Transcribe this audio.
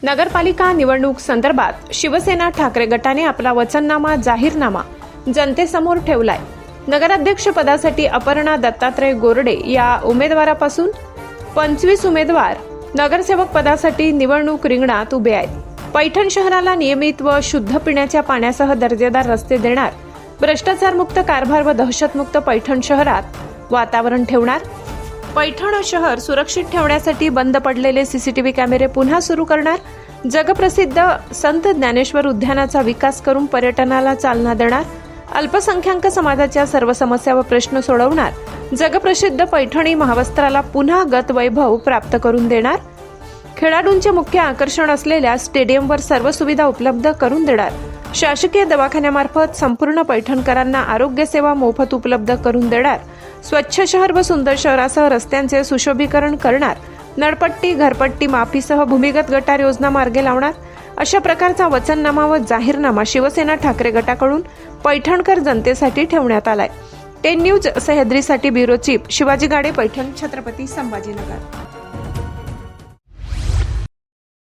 नगरपालिका निवडणूक संदर्भात शिवसेना ठाकरे गटाने आपला वचननामा जाहीरनामा जनतेसमोर ठेवलाय। नगराध्यक्ष पदासाठी अपर्णा दत्तात्रय गोरडे या उमेदवारापासून 25 उमेदवार नगरसेवक पदासाठी निवडणूक रिंगणात उभे आहेत। पैठण शहराला नियमित व शुद्ध पिण्याच्या पाण्यासह दर्जेदार रस्ते देणार, भ्रष्टाचारमुक्त कारभार व दहशतमुक्त पैठण शहरात वातावरण ठेवणार, पैठण शहर सुरक्षित ठेवण्यासाठी बंद पडलेले सीसीटीव्ही कॅमेरे पुन्हा सुरू करणार, जगप्रसिद्ध संत ज्ञानेश्वर उद्यानाचा विकास करून पर्यटनाला चालना देणार, अल्पसंख्याक समाजाच्या सर्व समस्या व प्रश्न सोडवणार, जगप्रसिद्ध पैठणी महावस्त्राला पुन्हा गतवैभव प्राप्त करून देणार, खेळाडूंचे मुख्य आकर्षण असलेल्या स्टेडियमवर सर्व सुविधा उपलब्ध करून देणार, शासकीय दवाखान्यामार्फत संपूर्ण पैठणकरांना आरोग्य सेवा मोफत उपलब्ध करून देणार, स्वच्छ शहर व सुंदर शहरासह रस्त्यांचे सुशोभीकरण करणार, नळपट्टी घरपट्टी माफीसह भूमिगत गटार योजना मार्गे लावणार, अशा प्रकारचा वचननामा व जाहीरनामा शिवसेना ठाकरे गटाकडून पैठणकर जनतेसाठी ठेवण्यात आलाय। 10 न्यूज सह्याद्रीसाठी ब्युरो चीफ शिवाजी गाडे, पैठण, छत्रपती संभाजीनगर।